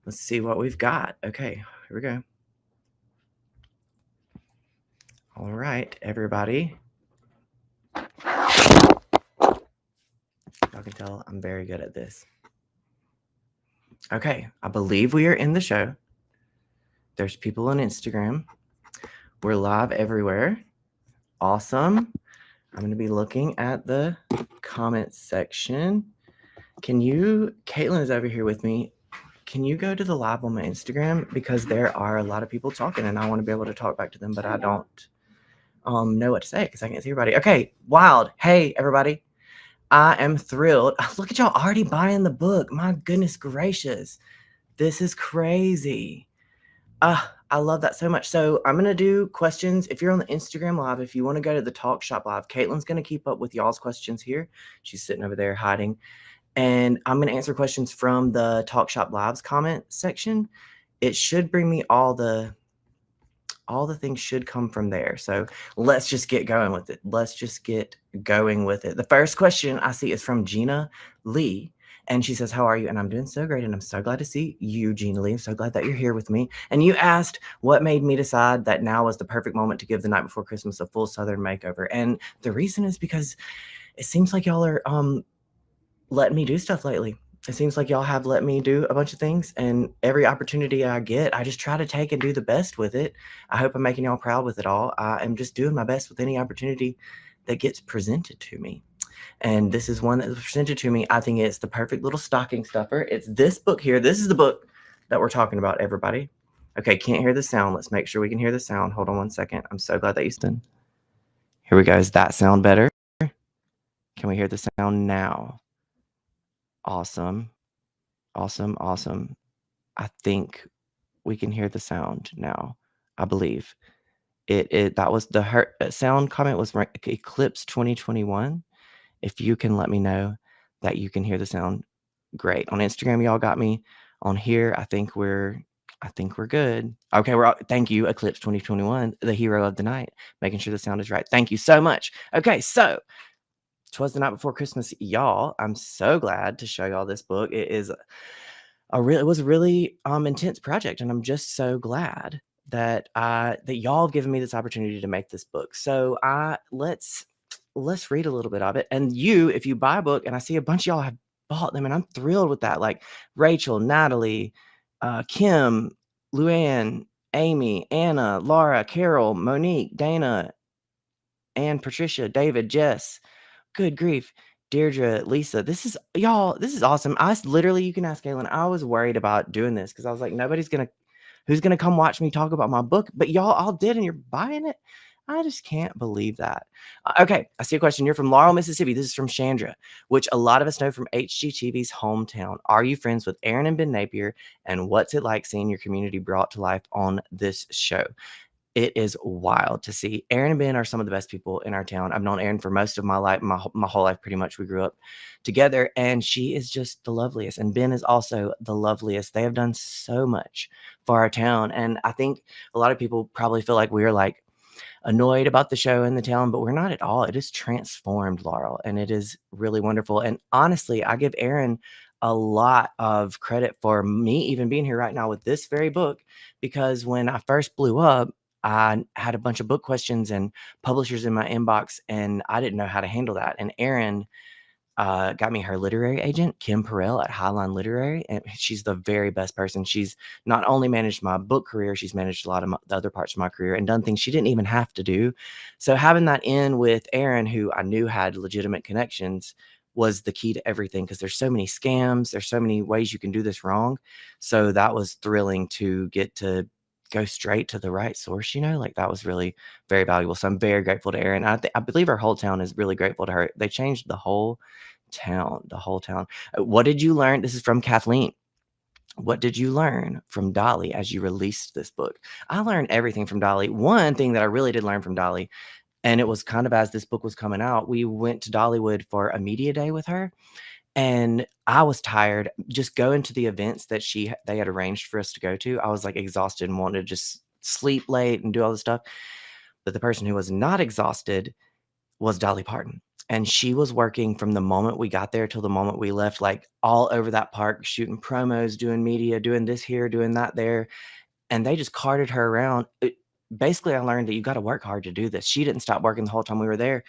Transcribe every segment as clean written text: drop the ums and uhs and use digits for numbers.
Let's see what we've got. Okay, here we go. All right, everybody. Y'all can tell I'm very good at this. Okay, I believe we are in the show. There's people on Instagram. We're live everywhere. Awesome. I'm going to be looking at the comment section. Caitlin is over here with me. Can you go to the live on my Instagram? Because there are a lot of people talking and I want to be able to talk back to them, but I don't know what to say because I can't see everybody. Okay, wild. Hey, everybody. I am thrilled. Look at y'all already buying the book. My goodness gracious. This is crazy. I love that so much. So I'm going to do questions. If you're on the Instagram live, if you want to go to the Talk Shop live, Caitlin's going to keep up with y'all's questions here. She's sitting over there hiding. And I'm going to answer questions from the Talk Shop Live's comment section. It should bring me all the things should come from there. So let's just get going with it. The first question I see is from Gina Lee. And she says, how are you? And I'm doing so great. And I'm so glad to see you, Gina Lee. I'm so glad that you're here with me. And you asked what made me decide that now was the perfect moment to give The Night Before Christmas a full Southern makeover. And the reason is because it seems like y'all are letting me do stuff lately. It seems like y'all have let me do a bunch of things, and every opportunity I get, I just try to take and do the best with it. I hope I'm making y'all proud with it all. I am just doing my best with any opportunity that gets presented to me. And this is one that was presented to me. I think it's the perfect little stocking stuffer. It's this book here. This is the book that we're talking about, everybody. Okay, can't hear the sound. Let's make sure we can hear the sound. Hold on one second. I'm so glad that you stood. Here we go. Is that sound better? Can we hear the sound now? Awesome. Awesome. I think we can hear the sound now. I believe that was the sound comment was Eclipse 2021. If you can let me know that you can hear the sound, great. On Instagram, y'all got me. On here, I think we're good. Okay, thank you, Eclipse 2021, the hero of the night, making sure the sound is right. Thank you so much. Okay, so Twas the Night Before Christmas, y'all. I'm so glad to show y'all this book. It was a really intense project, and I'm just so glad that y'all have given me this opportunity to make this book. So let's read a little bit of it. And if you buy a book, and I see a bunch of y'all have bought them, and I'm thrilled with that. Like Rachel, Natalie, Kim, Luann, Amy, Anna, Laura, Carol, Monique, Dana, Ann, Patricia, David, Jess. Good grief. Deirdre, Lisa, this is awesome. Literally, you can ask Kaylin. I was worried about doing this because I was like, who's gonna come watch me talk about my book? But y'all all did, and you're buying it. I just can't believe that. Okay, I see a question. You're from Laurel, Mississippi. This is from Chandra, which a lot of us know from HGTV's hometown. Are you friends with Aaron and Ben Napier? And what's it like seeing your community brought to life on this show? It is wild to see. Aaron and Ben are some of the best people in our town. I've known Aaron for most of my life, my whole life, pretty much. We grew up together, and she is just the loveliest. And Ben is also the loveliest. They have done so much for our town. And I think a lot of people probably feel like we're like annoyed about the show in the town, but we're not at all. It has transformed Laurel, and it is really wonderful. And honestly, I give Aaron a lot of credit for me even being here right now with this very book, because when I first blew up, I had a bunch of book questions and publishers in my inbox, and I didn't know how to handle that. And Erin got me her literary agent, Kim Perrell at Highline Literary, and she's the very best person. She's not only managed my book career, she's managed a lot of the other parts of my career and done things she didn't even have to do. So having that in with Erin, who I knew had legitimate connections, was the key to everything, because there's so many scams, there's so many ways you can do this wrong. So that was thrilling to get to go straight to the right source, like that was really very valuable. So I'm very grateful to Erin. I believe our whole town is really grateful to her. They changed the whole town. What did you learn? This is from Kathleen. What did you learn from Dolly as you released this book? I learned everything from Dolly. One thing that I really did learn from Dolly, and it was kind of as this book was coming out, we went to Dollywood for a media day with her. And I was tired just going to the events that they had arranged for us to go to. I was like exhausted and wanted to just sleep late and do all this stuff. But the person who was not exhausted was Dolly Parton. And she was working from the moment we got there till the moment we left, like all over that park, shooting promos, doing media, doing this here, doing that there. And they just carted her around. Basically, I learned that you got to work hard to do this. She didn't stop working the whole time we were there.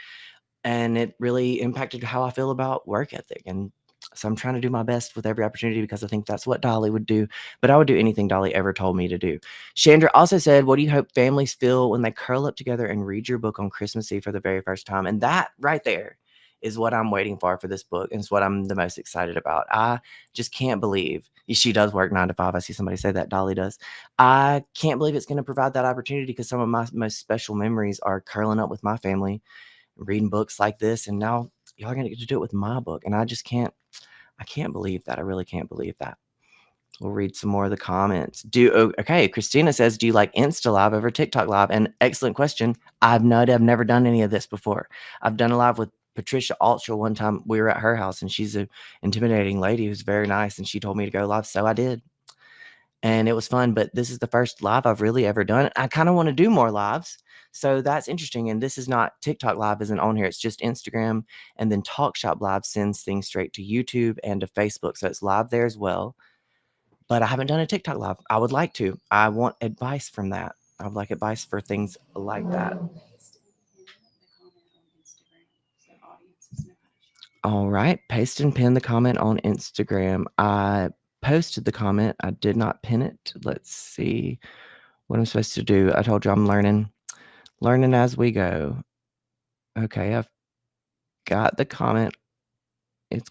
And it really impacted how I feel about work ethic. And so I'm trying to do my best with every opportunity because I think that's what Dolly would do. But I would do anything Dolly ever told me to do. Chandra also said, what do you hope families feel when they curl up together and read your book on Christmas Eve for the very first time? And that right there is what I'm waiting for this book. And it's what I'm the most excited about. I just can't believe she does work 9 to 5. I see somebody say that. Dolly does. I can't believe it's going to provide that opportunity because some of my most special memories are curling up with my family, reading books like this, and now y'all are gonna get to do it with my book. And I can't believe that. I really can't believe that. We'll read some more of the comments. Okay, Christina says, do you like Insta Live over TikTok Live? And excellent question. I've never done any of this before. I've done a live with Patricia Altschul one time. We were at her house, and she's an intimidating lady who's very nice, and she told me to go live, so I did. And it was fun, but this is the first live I've really ever done. I kind of want to do more lives. So that's interesting. And this is not TikTok Live isn't on here. It's just Instagram. And then Talk Shop Live sends things straight to YouTube and to Facebook. So it's live there as well. But I haven't done a TikTok Live. I would like to. I want advice from that. I would like advice for things like that. All right. Paste and pin the comment on Instagram. I posted the comment. I did not pin it. Let's see what I'm supposed to do. I told you I'm learning as we go. Okay, I've got the comment. It's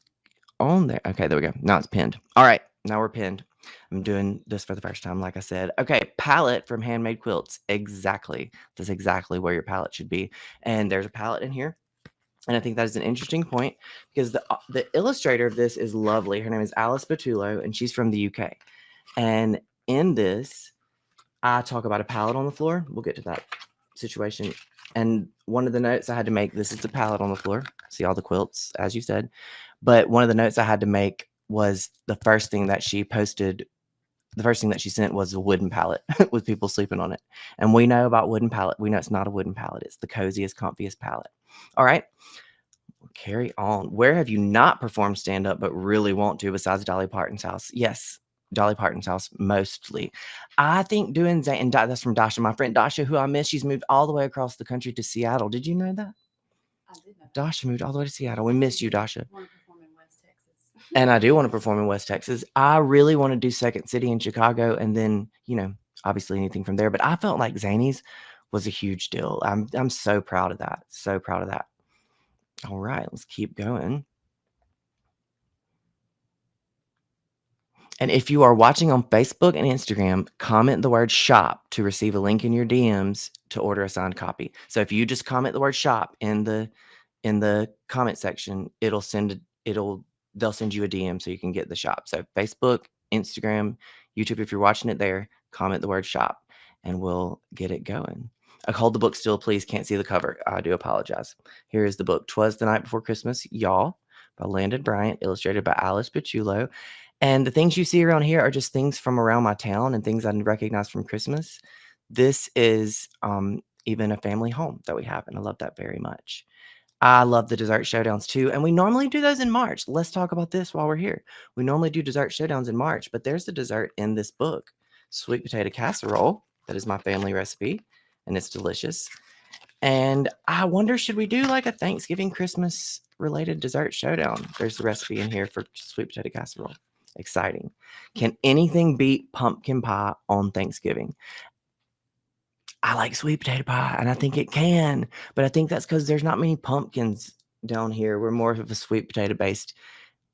on there. Okay, there we go. Now it's pinned. All right, now we're pinned. I'm doing this for the first time, like I said. Okay, palette from Handmade Quilts. Exactly. That's exactly where your palette should be. And there's a palette in here. And I think that is an interesting point because the illustrator of this is lovely. Her name is Alice Batullo, and she's from the UK. And in this, I talk about a palette on the floor. We'll get to that situation. And one of the notes I had to make, this is the palette on the floor. See all the quilts, as you said. But one of the notes I had to make was the first thing that she posted. The first thing that she sent was a wooden pallet with people sleeping on it. And we know about wooden pallet. We know it's not a wooden pallet. It's the coziest, comfiest pallet. All right. We'll carry on. Where have you not performed stand-up but really want to besides Dolly Parton's house? Yes, Dolly Parton's house mostly. I think doing Zane, and that's from Dasha, my friend Dasha, who I miss. She's moved all the way across the country to Seattle. Did you know that? I did know that. Dasha moved all the way to Seattle. We miss you, Dasha. I want to perform in West Texas. And I do want to perform in West Texas. I really want to do Second City in Chicago, and then, obviously anything from there. But I felt like Zany's was a huge deal. I'm so proud of that. So proud of that. All right, let's keep going. And if you are watching on Facebook and Instagram, comment the word shop to receive a link in your DMs to order a signed copy. So if you just comment the word shop in the comment section, they'll send you a DM so you can get the shop. So Facebook, Instagram, YouTube, if you're watching it there, comment the word shop and we'll get it going. Hold the book still, please. Can't see the cover. I do apologize. Here is the book, Twas the Night Before Christmas, Y'all, by Landon Bryant, illustrated by Alice Batullo. And the things you see around here are just things from around my town and things I recognize from Christmas. This is even a family home that we have, and I love that very much. I love the dessert showdowns too, and we normally do those in March. Let's talk about this while we're here. We normally do dessert showdowns in March, but there's a dessert in this book, sweet potato casserole. That is my family recipe, and it's delicious. And I wonder, should we do like a Thanksgiving, Christmas related dessert showdown? There's the recipe in here for sweet potato casserole. Exciting. Can anything beat pumpkin pie on Thanksgiving? I like sweet potato pie, and I think it can, but I think that's because there's not many pumpkins down here. We're more of a sweet potato based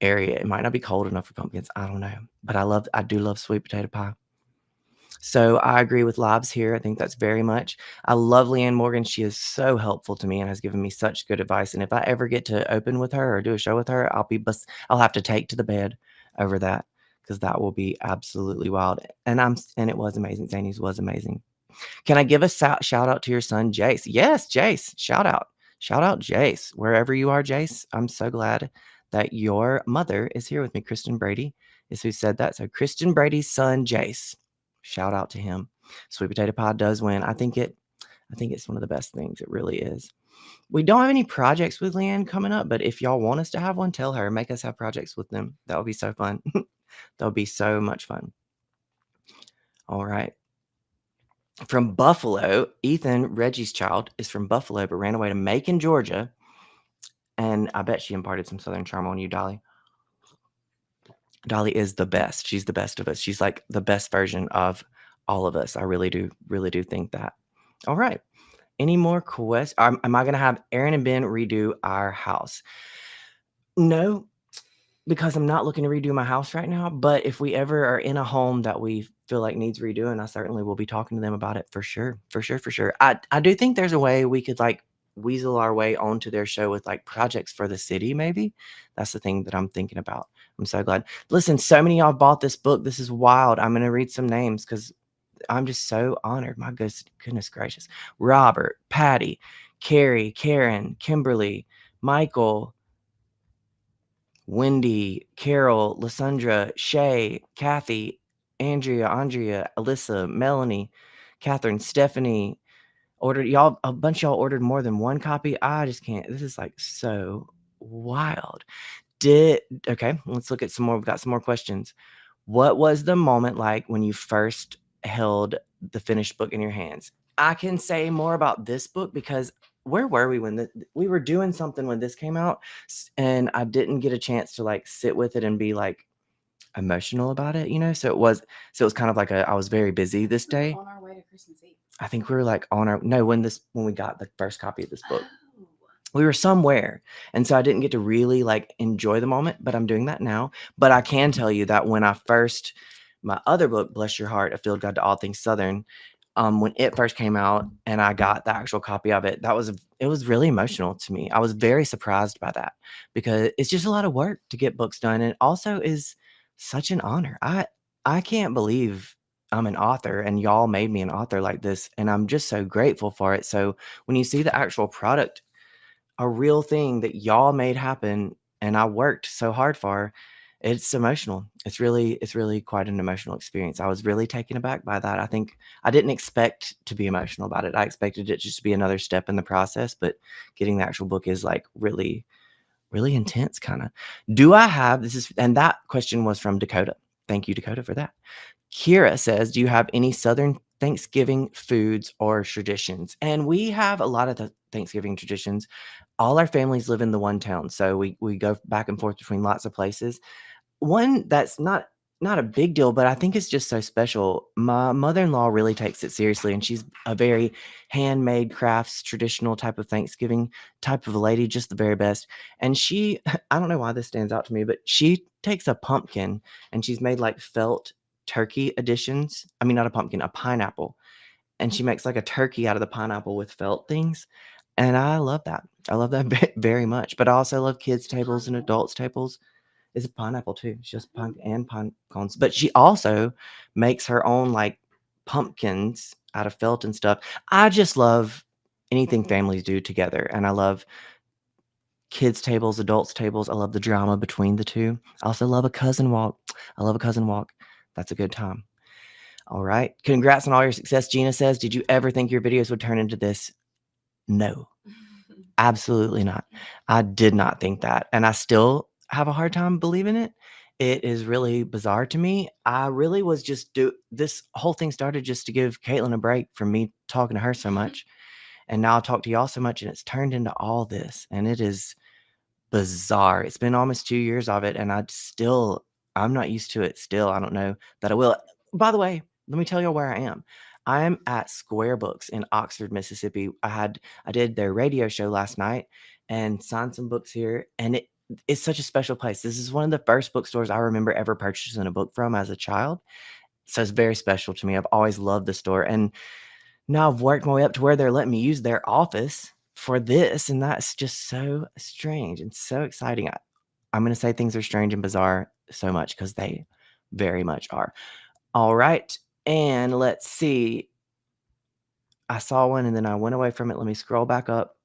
area. It might not be cold enough for pumpkins. I don't know, but I do love sweet potato pie. So I agree with Labs here. I think that's very much. I love Leanne Morgan. She is so helpful to me and has given me such good advice. And if I ever get to open with her or do a show with her, I'll have to take to the bed over that because that will be absolutely wild. And it was amazing. Zany's was amazing. Can I give a shout out to your son, Jace? Yes, Jace. Shout out, Jace. Wherever you are, Jace. I'm so glad that your mother is here with me. Kristen Brady is who said that. So Kristen Brady's son, Jace. Shout out to him. Sweet potato pie does win. I think it's one of the best things. It really is. We don't have any projects with Leanne coming up, but if y'all want us to have one, tell her, make us have projects with them. That would be so fun. That would be so much fun. All right. From Buffalo, Ethan, Reggie's child, is from Buffalo, but ran away to Macon, Georgia. And I bet she imparted some Southern charm on you, Dolly. Dolly is the best. She's the best of us. She's like the best version of all of us. I really do think that. All right. Any more questions? Am I going to have Aaron and Ben redo our house? No, because I'm not looking to redo my house right now. But if we ever are in a home that we feel like needs redoing, I certainly will be talking to them about it for sure. For sure. For sure. I do think there's a way we could like weasel our way onto their show with like projects for the city, maybe. That's the thing that I'm thinking about. I'm so glad. Listen, so many of y'all bought this book. This is wild. I'm going to read some names because I'm just so honored. My goodness gracious. Robert, Patty, Carrie, Karen, Kimberly, Michael, Wendy, Carol, Lysandra, Shay, Kathy, Andrea, Alyssa, Melanie, Catherine, Stephanie. Ordered y'all, a bunch of y'all ordered more than one copy. I just can't. This is like so wild. Okay, let's look at some more. We've got some more questions. What was the moment like when you first held the finished book in your hands? I can say more about this book because where were we when we were doing something when this came out, and I didn't get a chance to like sit with it and be like emotional about it, you know? So it was kind of like I was very busy this We were day. on our way to Christmas Eve. I think we were like on our no when we got the first copy of this book. Oh. We were somewhere, and so I didn't get to really like enjoy the moment, but I'm doing that now. But I can tell you that when my other book, Bless Your Heart, A Field Guide to All Things Southern, when it first came out and I got the actual copy of it, it was really emotional to me. I was very surprised by that because it's just a lot of work to get books done, and it also is such an honor. I can't believe I'm an author and y'all made me an author like this, and I'm just so grateful for it. So when you see the actual product, a real thing that y'all made happen and I worked so hard for, it's emotional. It's really quite an emotional experience. I was really taken aback by that. I think I didn't expect to be emotional about it. I expected it just to be another step in the process, but getting the actual book is like really, really intense kind of. And that question was from Dakota. Thank you, Dakota, for that. Kira says, do you have any Southern Thanksgiving foods or traditions? And we have a lot of the Thanksgiving traditions. All our families live in the one town, so we go back and forth between lots of places. One that's not a big deal, but I think it's just so special. My mother-in-law really takes it seriously, and she's a very handmade crafts, traditional type of Thanksgiving type of lady, just the very best. And she, I don't know why this stands out to me, but she takes a pumpkin and she's made like felt turkey editions. I mean, not a pumpkin, a pineapple. And she makes like a turkey out of the pineapple with felt things. And I love that. I love that very much. But I also love kids' tables and adults' tables. It's a pineapple too. She does and pine cones. But she also makes her own like pumpkins out of felt and stuff. I just love anything families do together. And I love kids' tables, adults' tables. I love the drama between the two. I also love a cousin walk. I love a cousin walk. That's a good time. All right. Congrats on all your success. Gina says, did you ever think your videos would turn into this? No, absolutely not. I did not think that. And I still have a hard time believing it. It is really bizarre to me. I really was this whole thing started just to give Caitlin a break from me talking to her so much. And now I talk to y'all so much, and it's turned into all this. And it is bizarre. It's been almost 2 years of it, and I'm not used to it still. I don't know that I will. By the way, let me tell you where I am. I am at Square Books in Oxford, Mississippi. I did their radio show last night and signed some books here, and it's such a special place. This is one of the first bookstores I remember ever purchasing a book from as a child. So it's very special to me. I've always loved the store, and now I've worked my way up to where they're letting me use their office for this, and that's just so strange and so exciting. I'm going to say things are strange and bizarre so much because they very much are. All right, and let's see. I saw one and then I went away from it. Let me scroll back up.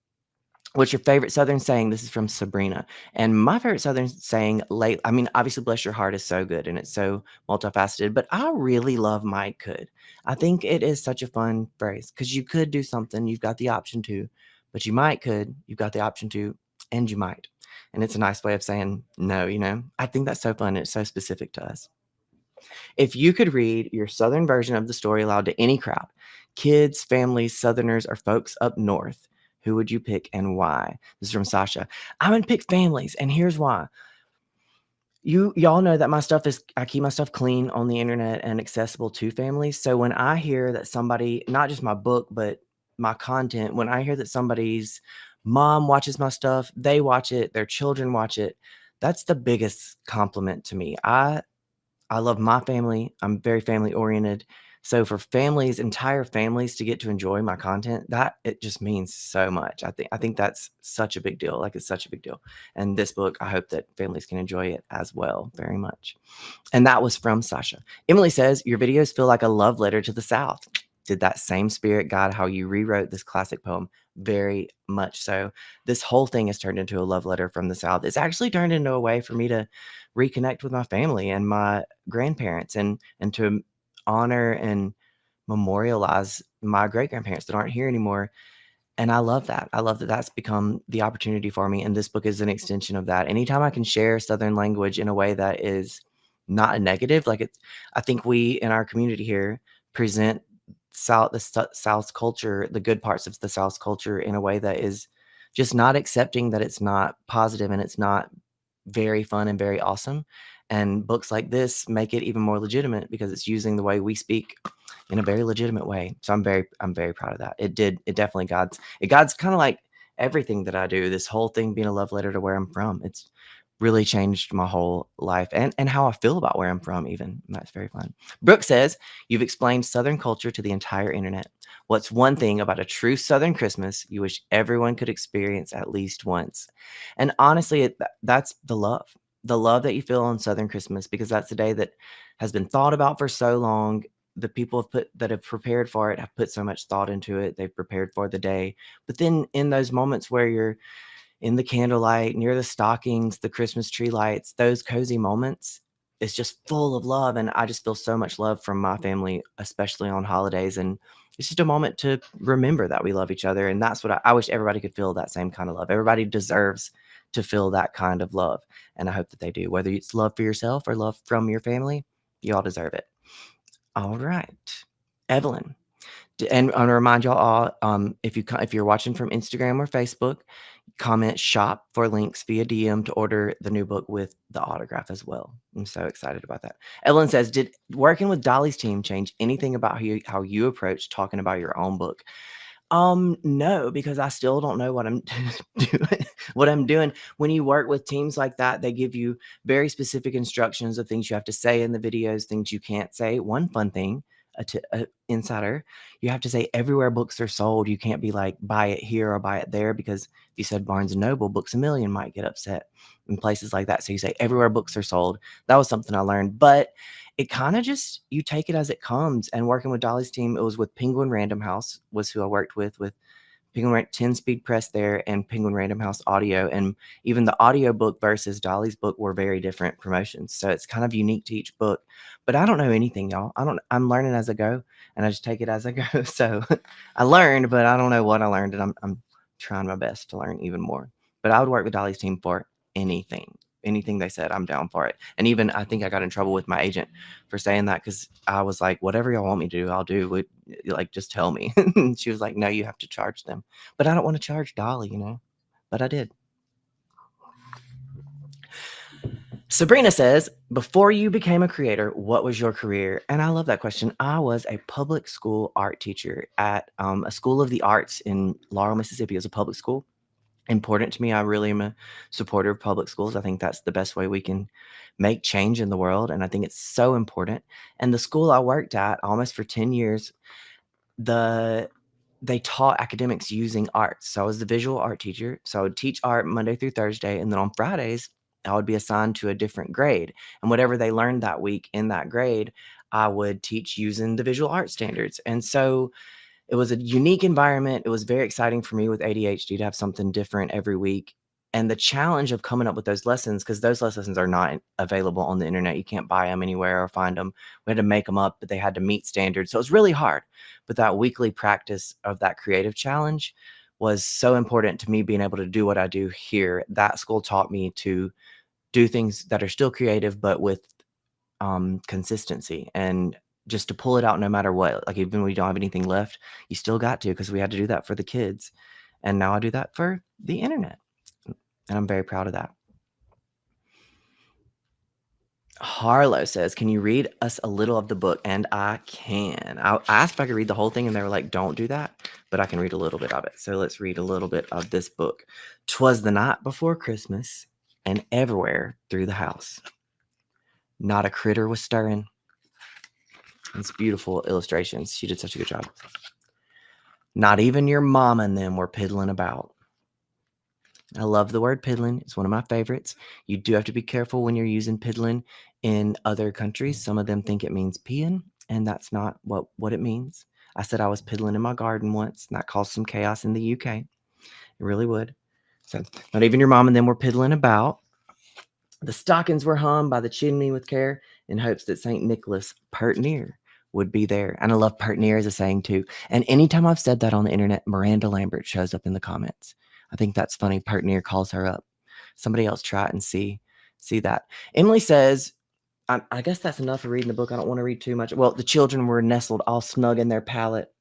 What's your favorite Southern saying? This is from Sabrina. And my favorite Southern saying I mean, obviously, bless your heart is so good and it's so multifaceted, but I really love might could. I think it is such a fun phrase because you could do something, you've got the option to, but you might could. You've got the option to, and you might. And it's a nice way of saying no, you know? I think that's so fun. It's so specific to us. If you could read your Southern version of the story aloud to any crowd, kids, families, Southerners, or folks up north, who would you pick and why? This is from Sasha. I'm going to pick families, and here's why. Y'all know that I keep my stuff clean on the internet and accessible to families. So when I hear that somebody, not just my book, but my content, when I hear that somebody's mom watches my stuff, they watch it, their children watch it, that's the biggest compliment to me. I love my family. I'm very family oriented. So for families, entire families to get to enjoy my content, that it just means so much. I think that's such a big deal. Like it's such a big deal. And this book, I hope that families can enjoy it as well, very much. And that was from Sasha. Emily says, your videos feel like a love letter to the South. Did that same spirit guide how you rewrote this classic poem? Very much so. This whole thing has turned into a love letter from the South. It's actually turned into a way for me to reconnect with my family and my grandparents and to honor and memorialize my great grandparents that aren't here anymore. And I love that. I love that that's become the opportunity for me. And this book is an extension of that. Anytime I can share Southern language in a way that is not a negative, like it's, I think we in our community here present South's culture, the good parts of the South's culture in a way that is just not accepting that it's not positive and it's not very fun and very awesome. And books like this make it even more legitimate because it's using the way we speak in a very legitimate way. So I'm very proud of that. It definitely guides kind of like everything that I do. This whole thing being a love letter to where I'm from. It's really changed my whole life and how I feel about where I'm from even. And that's very fun. Brooke says, you've explained Southern culture to the entire internet. What's one thing about a true Southern Christmas you wish everyone could experience at least once? And honestly, that's the love that you feel on Southern Christmas, because that's the day that has been thought about for so long. The people that have prepared for it have put so much thought into it. They've prepared for the day. But then in those moments where you're in the candlelight, near the stockings, the Christmas tree lights, those cozy moments, it's just full of love. And I just feel so much love from my family, especially on holidays. And it's just a moment to remember that we love each other. And that's what I wish everybody could feel, that same kind of love. Everybody deserves to feel that kind of love. And I hope that they do. Whether it's love for yourself or love from your family, you all deserve it. All right. Evelyn. And I want to remind y'all all, if you're watching from Instagram or Facebook, comment shop for links via DM to order the new book with the autograph as well. I'm so excited about that. Evelyn says, did working with Dolly's team change anything about how you approach talking about your own book? No, because I still don't know what I'm doing. What I'm doing. When you work with teams like that, they give you very specific instructions of things you have to say in the videos, things you can't say. One fun thing, insider, you have to say everywhere books are sold. You can't be like buy it here or buy it there, because if you said Barnes and Noble, Books a Million might get upset in places like that. So you say everywhere books are sold. That was something I learned, but it kind of just, you take it as it comes. And working with Dolly's team, it was with Penguin Random House was who I worked with Penguin 10-speed press there and Penguin Random House audio. And even the audio book versus Dolly's book were very different promotions. So it's kind of unique to each book. But I don't know anything, y'all. I'm learning as I go, and I just take it as I go. So I learned, but I don't know what I learned, and I'm trying my best to learn even more. But I would work with Dolly's team for anything. Anything they said, I'm down for it. And even I think I got in trouble with my agent for saying that, because I was like, whatever y'all want me to do, I'll do. Like, just tell me. She was like, no, you have to charge them. But I don't want to charge Dolly, but I did. Sabrina says, before you became a creator, what was your career? And I love that question. I was a public school art teacher at a school of the arts in Laurel, Mississippi. It was a public school. Important to me. I really am a supporter of public schools. I think that's the best way we can make change in the world. And I think it's so important. And the school I worked at almost for 10 years, they taught academics using art. So I was the visual art teacher. So I would teach art Monday through Thursday. And then on Fridays, I would be assigned to a different grade. And whatever they learned that week in that grade, I would teach using the visual art standards. And so it was a unique environment. It was very exciting for me with ADHD to have something different every week. And the challenge of coming up with those lessons, because those lessons are not available on the internet. You can't buy them anywhere or find them. We had to make them up, but they had to meet standards. So it was really hard. But that weekly practice of that creative challenge was so important to me being able to do what I do here. That school taught me to do things that are still creative, but with consistency, and just to pull it out no matter what. Like even when we don't have anything left, you still got to, because we had to do that for the kids. And now I do that for the internet. And I'm very proud of that. Harlow says, can you read us a little of the book? And I can. I asked if I could read the whole thing, and they were like, don't do that. But I can read a little bit of it. So let's read a little bit of this book. 'Twas the night before Christmas, and everywhere through the house, not a critter was stirring. It's beautiful illustrations. She did such a good job. Not even your mama and them were piddling about. I love the word piddling. It's one of my favorites. You do have to be careful when you're using piddling in other countries. Some of them think it means peeing, and that's not what it means. I said I was piddling in my garden once, and that caused some chaos in the UK. It really would. So not even your mom and them were piddling about. The stockings were hung by the chimney with care, in hopes that St. Nicholas, pert near, would be there. And I love pert near as a saying too. And anytime I've said that on the internet, Miranda Lambert shows up in the comments. I think that's funny. Pert near calls her up. Somebody else try it and see that. Emily says, I guess that's enough for reading the book. I don't want to read too much. Well, the children were nestled all snug in their pallet,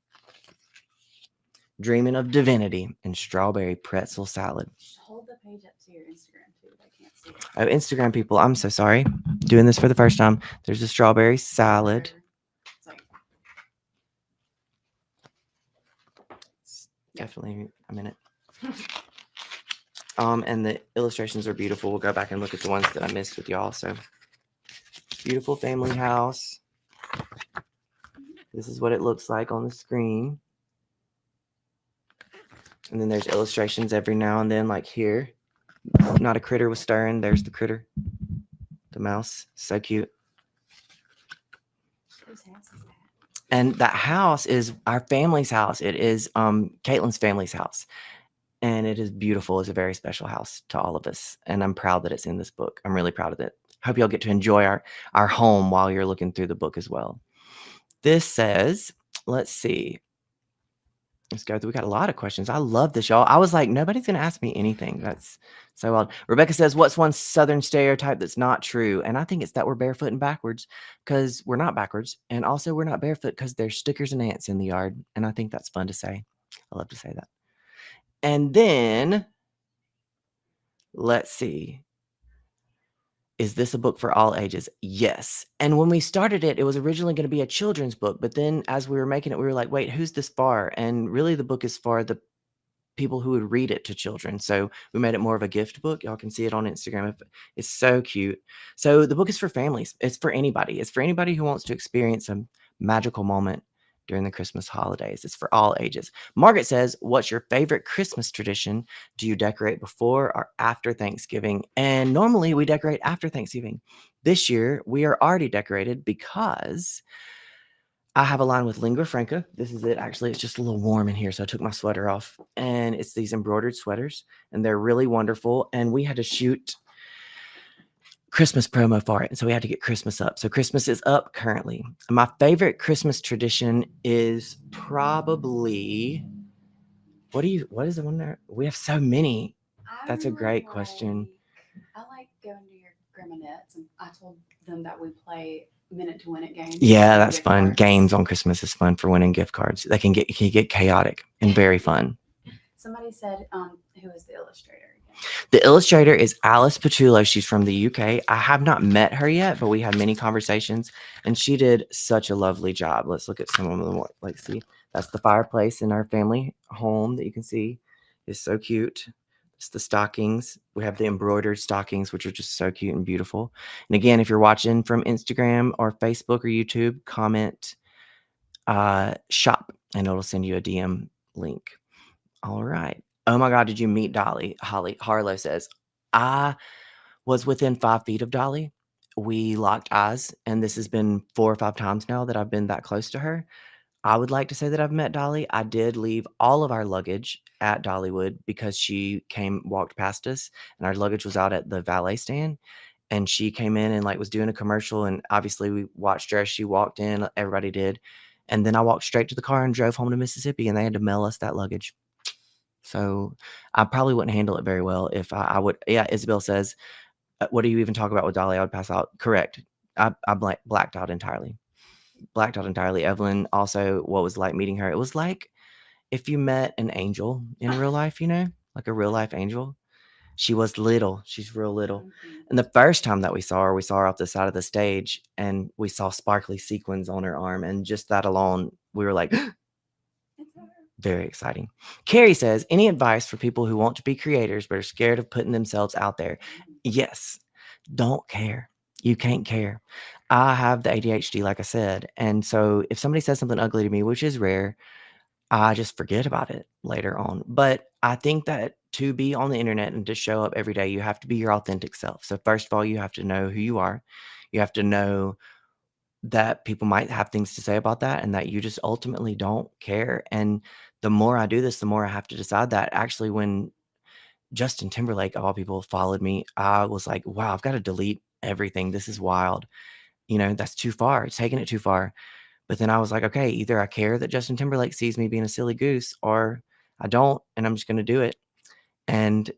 dreaming of divinity and strawberry pretzel salad. Hold the page up to your Instagram too. They can't see it. Oh, Instagram people, I'm so sorry. Doing this for the first time. There's a strawberry salad. It's like, Definitely a minute. And the illustrations are beautiful. We'll go back and look at the ones that I missed with y'all. So beautiful family house. This is what it looks like on the screen. And then there's illustrations every now and then, like here. Not a critter was stirring. There's the critter. The mouse. So cute. whose house is that? And that house is our family's house. It is Caitlin's family's house. And it is beautiful. It's a very special house to all of us. And I'm proud that it's in this book. I'm really proud of it. Hope y'all get to enjoy our home while you're looking through the book as well. This says, let's see. Let's go through. We got a lot of questions. I love this, y'all. I was like, nobody's going to ask me anything. That's so wild. Rebecca says, what's one Southern stereotype that's not true? And I think it's that we're barefoot and backwards, because we're not backwards. And also we're not barefoot because there's stickers and ants in the yard. And I think that's fun to say. I love to say that. And then let's see. Is this a book for all ages? Yes. And when we started it, it was originally going to be a children's book. But then as we were making it, we were like, wait, who's this for? And really the book is for the people who would read it to children. So we made it more of a gift book. Y'all can see it on Instagram. It's so cute. So the book is for families. It's for anybody. It's for anybody who wants to experience a magical moment during the Christmas holidays. It's for all ages. Margaret says, what's your favorite Christmas tradition? Do you decorate before or after Thanksgiving? And normally we decorate after Thanksgiving. This year we are already decorated because I have a line with lingua franca. This is it. Actually, it's just a little warm in here, so I took my sweater off. And it's these embroidered sweaters, and they're really wonderful. And we had to shoot Christmas promo for it, and so we had to get Christmas up. So Christmas is up currently. My favorite Christmas tradition is probably, what is the one there? We have so many. That's a great question. I like going to your grandma-nettes, and I told them that we play minute to win it games. Yeah, that's Gift fun. cards. Games on Christmas is fun for winning gift cards. They can get chaotic and very fun. Somebody said, who is the illustrator again? The illustrator is Alice Petullo. She's from the UK. I have not met her yet, but we had many conversations, and she did such a lovely job. Let's look at some of them. Like, see, that's the fireplace in our family home that you can see. It's so cute. It's the stockings. We have the embroidered stockings, which are just so cute and beautiful. And again, if you're watching from Instagram or Facebook or YouTube, comment shop, and it'll send you a DM link. All right. Oh my God, did you meet Dolly? Harlow says, I was within 5 feet of Dolly. We locked eyes, and this has been 4 or 5 times now that I've been that close to her. I would like to say that I've met Dolly. I did leave all of our luggage at Dollywood because she walked past us, and our luggage was out at the valet stand. And she came in and was doing a commercial, and obviously we watched her as she walked in. Everybody did. And then I walked straight to the car and drove home to Mississippi, and they had to mail us that luggage. So I probably wouldn't handle it very well if I would. Yeah, Isabel says, what do you even talk about with Dolly? I would pass out. Correct. I blacked out entirely. Blacked out entirely. Evelyn also, what was it like meeting her? It was like if you met an angel in real life, like a real life angel. She was little. She's real little. Mhm. And the first time that we saw her off the side of the stage and we saw sparkly sequins on her arm. And just that alone, we were like, It's her. very exciting. Carrie says, any advice for people who want to be creators but are scared of putting themselves out there? Yes. Don't care. You can't care. I have the ADHD, like I said. And so if somebody says something ugly to me, which is rare, I just forget about it later on. But I think that to be on the internet and to show up every day, you have to be your authentic self. So, first of all, you have to know who you are. You have to know that people might have things to say about that and that you just ultimately don't care. And the more I do this, the more I have to decide that. Actually, when Justin Timberlake, of all people, followed me, I was like, wow, I've got to delete everything. This is wild. That's too far. It's taking it too far. But then I was like, okay, either I care that Justin Timberlake sees me being a silly goose or I don't, and I'm just going to do it. And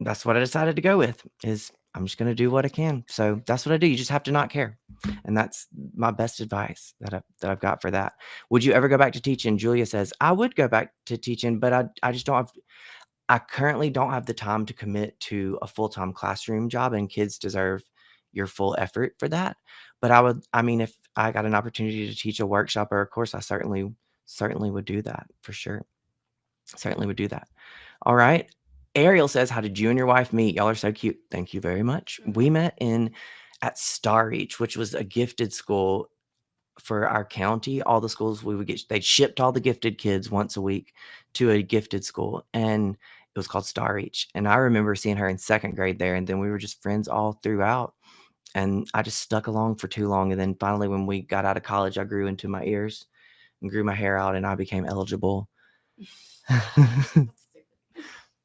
that's what I decided to go with is I'm just going to do what I can. So that's what I do. You just have to not care. And that's my best advice that I've got for that. Would you ever go back to teaching? Julia says, I would go back to teaching, but I just don't have I currently don't have the time to commit to a full-time classroom job, and kids deserve your full effort for that. But I mean, if I got an opportunity to teach a workshop or a course, I certainly would do that for sure. Certainly would do that. All right. Ariel says, how did you and your wife meet? Y'all are so cute. Thank you very much. We met at Star Reach, which was a gifted school for our county. All the schools they shipped all the gifted kids once a week to a gifted school, and it was called Star Reach. And I remember seeing her in second grade there, and then we were just friends all throughout. And I just stuck along for too long. And then finally, when we got out of college, I grew into my ears and grew my hair out, and I became eligible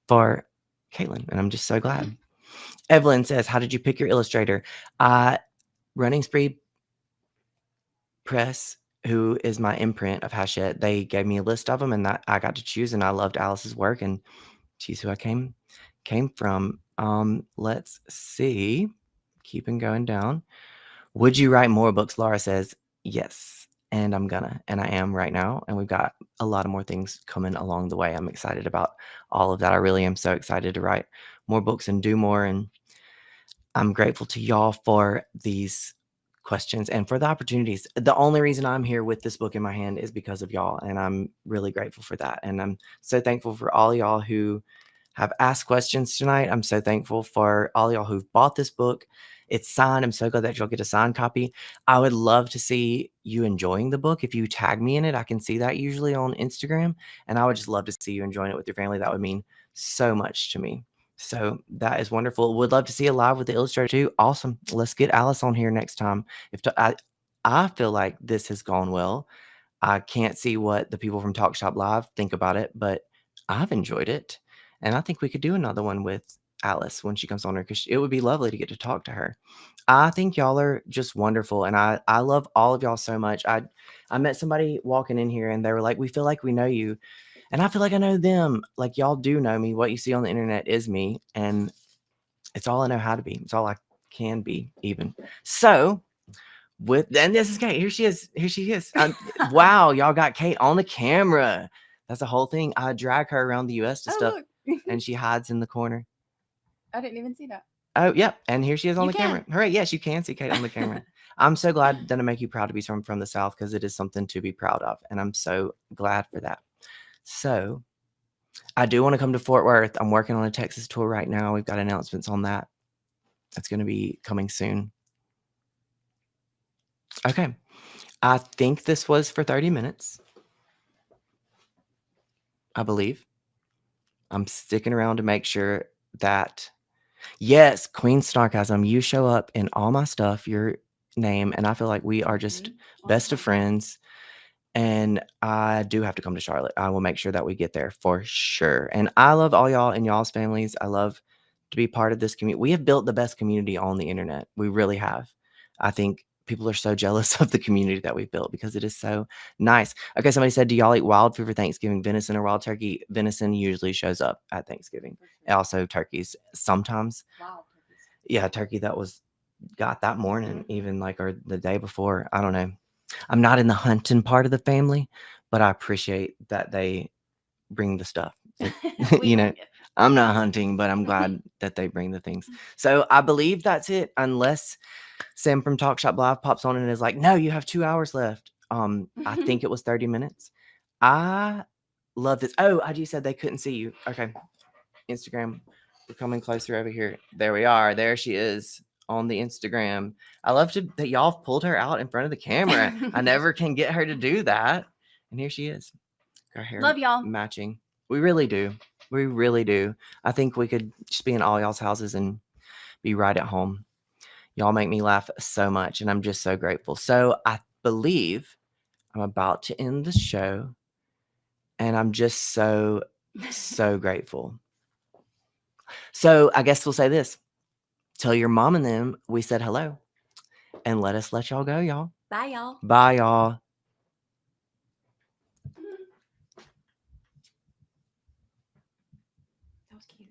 for Caitlin. And I'm just so glad. Evelyn says, how did you pick your illustrator? Running Spree Press, who is my imprint of Hachette, they gave me a list of them, and that I got to choose, and I loved Alice's work, and she's who I came from. Let's see. Keeping going down. Would you write more books? Laura says, yes. And I'm gonna, and I am right now. And we've got a lot of more things coming along the way. I'm excited about all of that. I really am so excited to write more books and do more. And I'm grateful to y'all for these questions and for the opportunities. The only reason I'm here with this book in my hand is because of y'all, and I'm really grateful for that. And I'm so thankful for all y'all who have asked questions tonight. I'm so thankful for all y'all who've bought this book. It's signed. I'm so glad that you'll get a signed copy. I would love to see you enjoying the book. If you tag me in it, I can see that usually on Instagram, and I would just love to see you enjoying it with your family. That would mean so much to me. So that is wonderful. Would love to see it live with the illustrator too. Awesome. Let's get Alice on here next time. I feel like this has gone well. I can't see what the people from Talk Shop Live think about it, but I've enjoyed it. And I think we could do another one with Alice when she comes on here because it would be lovely to get to talk to her. I think y'all are just wonderful. And I love all of y'all so much. I met somebody walking in here and they were like, we feel like we know you. And I feel like I know them. Like y'all do know me. What you see on the internet is me. And it's all I know how to be. It's all I can be, even. So and this is Kate. Here she is. Here she is. Wow, y'all got Kate on the camera. That's the whole thing. I drag her around the US to stuff, and she hides in the corner. I didn't even see that. Oh, yep. And here she is on the camera. can. Hooray. Yes, you can see Kate on the camera. I'm so glad that I make you proud to be from the South because it is something to be proud of. And I'm so glad for that. So I do want to come to Fort Worth. I'm working on a Texas tour right now. We've got announcements on that. That's going to be coming soon. Okay. I think this was for 30 minutes. I believe. I'm sticking around to make sure that, yes, Queen Snarkasm, you show up in all my stuff, your name, and I feel like we are just best of friends. And I do have to come to Charlotte. I will make sure that we get there for sure. And I love all y'all and y'all's families. I love to be part of this community. We have built the best community on the internet. We really have. I think people are so jealous of the community that we built because it is so nice. Okay, somebody said, do y'all eat wild food for Thanksgiving? Venison or wild turkey? Venison usually shows up at Thanksgiving. For sure. Also turkeys sometimes. Wild turkeys. Yeah, turkey that was got that morning, Mhm. even like or the day before. I don't know. I'm not in the hunting part of the family, but I appreciate that they bring the stuff. We You know, bring it. I'm not hunting, but I'm glad that they bring the things. So I believe that's it, unless Sam from Talk Shop Live pops on and is like, no, you have 2 hours left. I think it was 30 minutes. I love this. Oh, IG said they couldn't see you. Okay. Instagram. We're coming closer over here. There we are. There she is on the Instagram. I love that y'all pulled her out in front of the camera. I never can get her to do that. And here she is. Her hair Love y'all. matching. We really do. We really do. I think we could just be in all y'all's houses and be right at home. Y'all make me laugh so much, and I'm just so grateful. So I believe I'm about to end the show, and I'm just so grateful. So I guess we'll say this. Tell your mom and them we said hello, and let us let y'all go, y'all. Bye, y'all. Bye, y'all. That was cute.